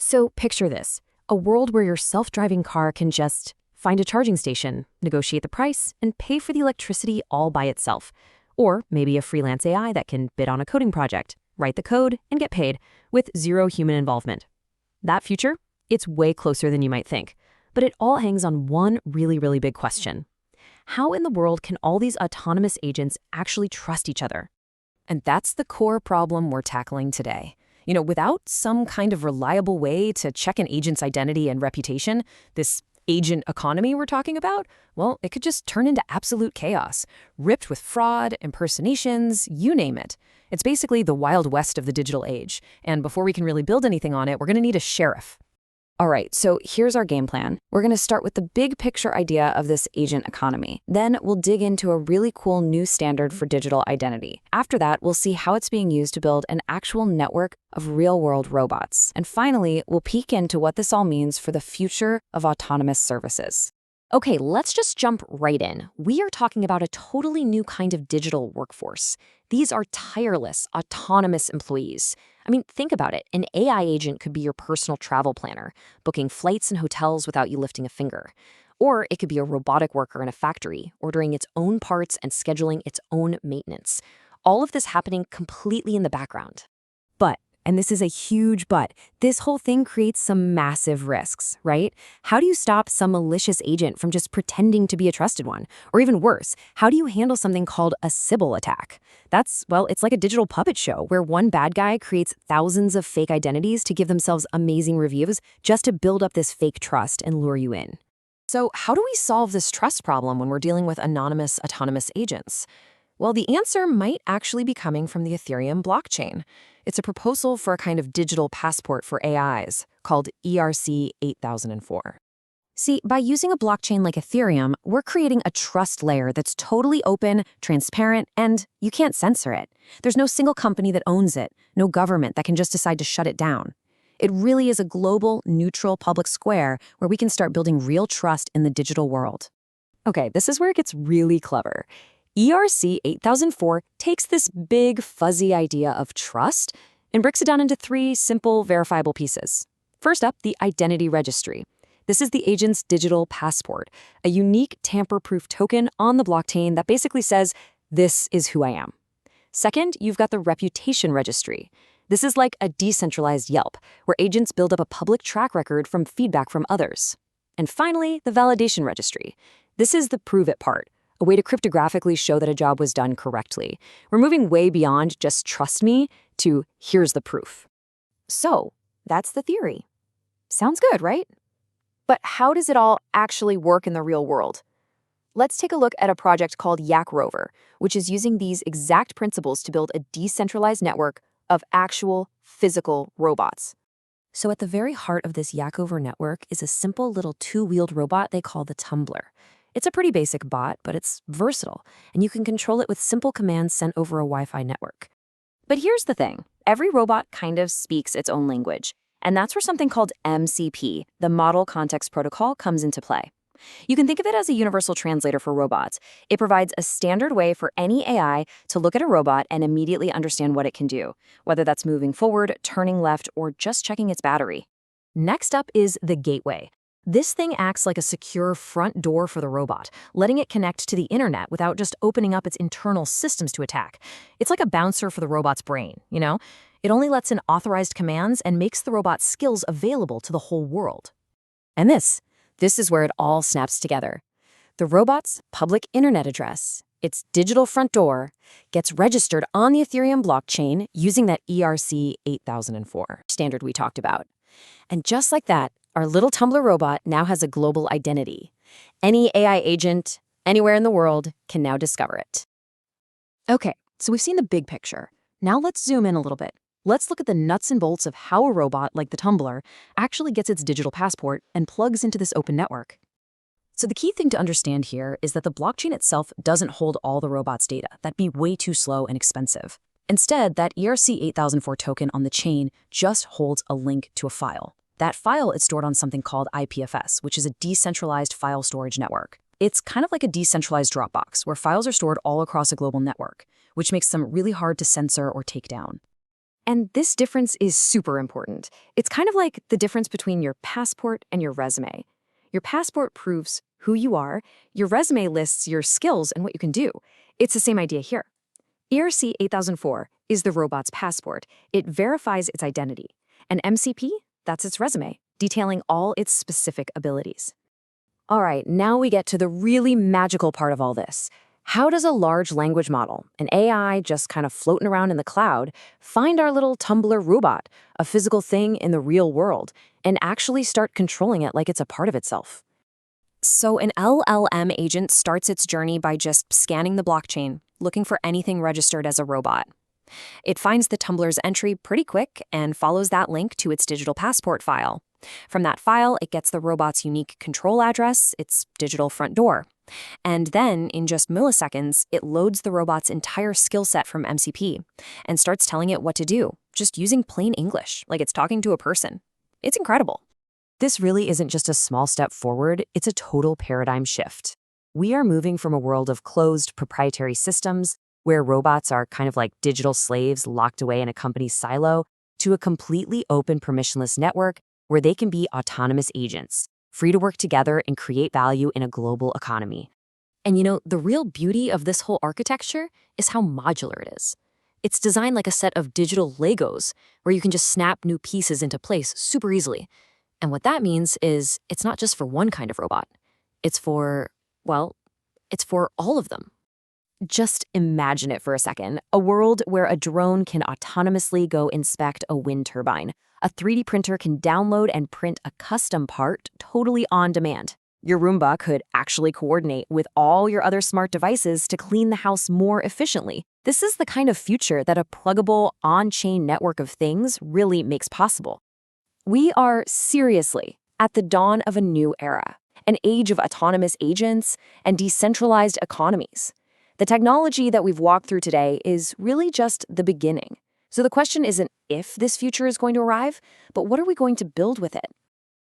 So picture this, a world where your self-driving car can just find a charging station, negotiate the price, and pay for the electricity all by itself. Or maybe a freelance AI that can bid on a coding project, write the code, and get paid with zero human involvement. That future? It's way closer than you might think. But it all hangs on one really big question. How in the world can all these autonomous agents actually trust each other? And that's the core problem we're tackling today. Without some kind of reliable way to check an agent's identity and reputation, this agent economy we're talking about, well, it could just turn into absolute chaos, ripped with fraud, impersonations, you name it. It's basically the Wild West of the digital age. And before we can really build anything on it, we're going to need a sheriff. All right, so here's our game plan. We're going to start with the big picture idea of this agent economy. Then we'll dig into a really cool new standard for digital identity. After that, we'll see how it's being used to build an actual network of real-world robots. And finally, we'll peek into what this all means for the future of autonomous services. Okay, let's just jump right in. We are talking about a totally new kind of digital workforce. These are tireless, autonomous employees. I mean, think about it. An AI agent could be your personal travel planner, booking flights and hotels without you lifting a finger. Or it could be a robotic worker in a factory, ordering its own parts and scheduling its own maintenance. All of this happening completely in the background. But, and this is a huge but, this whole thing creates some massive risks, right? How do you stop some malicious agent from just pretending to be a trusted one? Or even worse, how do you handle something called a Sybil attack? It's like a digital puppet show where one bad guy creates thousands of fake identities to give themselves amazing reviews just to build up this fake trust and lure you in. So how do we solve this trust problem when we're dealing with anonymous autonomous agents? Well, the answer might actually be coming from the Ethereum blockchain. It's a proposal for a kind of digital passport for AIs called ERC 8004. See, by using a blockchain like Ethereum, we're creating a trust layer that's totally open, transparent, and you can't censor it. There's no single company that owns it, no government that can just decide to shut it down. It really is a global, neutral public square where we can start building real trust in the digital world. Okay, this is where it gets really clever. ERC 8004 takes this big, fuzzy idea of trust and breaks it down into three simple, verifiable pieces. First up, the identity registry. This is the agent's digital passport, a unique tamper-proof token on the blockchain that basically says, this is who I am. Second, you've got the reputation registry. This is like a decentralized Yelp, where agents build up a public track record from feedback from others. And finally, the validation registry. This is the prove it part, a way to cryptographically show that a job was done correctly. We're moving way beyond just trust me to here's the proof. So, that's the theory. Sounds good, right? But how does it all actually work in the real world? Let's take a look at a project called Yak Rover, which is using these exact principles to build a decentralized network of actual physical robots. So at the very heart of this Yak Rover network is a simple little two-wheeled robot they call the Tumbler. It's a pretty basic bot, but it's versatile, and you can control it with simple commands sent over a Wi-Fi network. But here's the thing. Every robot kind of speaks its own language. And that's where something called MCP, the Model Context Protocol, comes into play. You can think of it as a universal translator for robots. It provides a standard way for any AI to look at a robot and immediately understand what it can do, whether that's moving forward, turning left, or just checking its battery. Next up is the gateway. This thing acts like a secure front door for the robot, letting it connect to the internet without just opening up its internal systems to attack. It's like a bouncer for the robot's brain, you know? It only lets in authorized commands and makes the robot's skills available to the whole world. And this is where it all snaps together. The robot's public internet address, its digital front door, gets registered on the Ethereum blockchain using that ERC 8004 standard we talked about. And just like that, our little Tumbler robot now has a global identity. Any AI agent, anywhere in the world, can now discover it. Okay, so we've seen the big picture. Now let's zoom in a little bit. Let's look at the nuts and bolts of how a robot like the Tumbler actually gets its digital passport and plugs into this open network. So the key thing to understand here is that the blockchain itself doesn't hold all the robot's data. That'd be way too slow and expensive. Instead, that ERC 8004 token on the chain just holds a link to a file. That file is stored on something called IPFS, which is a decentralized file storage network. It's kind of like a decentralized Dropbox, where files are stored all across a global network, which makes them really hard to censor or take down. And this difference is super important. It's kind of like the difference between your passport and your resume. Your passport proves who you are, your resume lists your skills and what you can do. It's the same idea here. ERC 8004 is the robot's passport. It verifies its identity. And MCP, that's its resume, detailing all its specific abilities. All right, now we get to the really magical part of all this. How does a large language model, an AI just kind of floating around in the cloud, find our little Tumblr robot, a physical thing in the real world, and actually start controlling it like it's a part of itself? So an LLM agent starts its journey by just scanning the blockchain, looking for anything registered as a robot. It finds the Tumblr's entry pretty quick and follows that link to its digital passport file. From that file, it gets the robot's unique control address, its digital front door. And then, in just milliseconds, it loads the robot's entire skill set from MCP and starts telling it what to do, just using plain English, like it's talking to a person. It's incredible. This really isn't just a small step forward, it's a total paradigm shift. We are moving from a world of closed, proprietary systems, where robots are kind of like digital slaves locked away in a company's silo, to a completely open, permissionless network where they can be autonomous agents, free to work together and create value in a global economy. And the real beauty of this whole architecture is how modular it is. It's designed like a set of digital Legos, where you can just snap new pieces into place super easily. And what that means is it's not just for one kind of robot. It's for all of them. Just imagine it for a second, a world where a drone can autonomously go inspect a wind turbine. A 3D printer can download and print a custom part totally on demand. Your Roomba could actually coordinate with all your other smart devices to clean the house more efficiently. This is the kind of future that a pluggable, on-chain network of things really makes possible. We are seriously at the dawn of a new era, an age of autonomous agents and decentralized economies. The technology that we've walked through today is really just the beginning. So the question isn't if this future is going to arrive, but what are we going to build with it?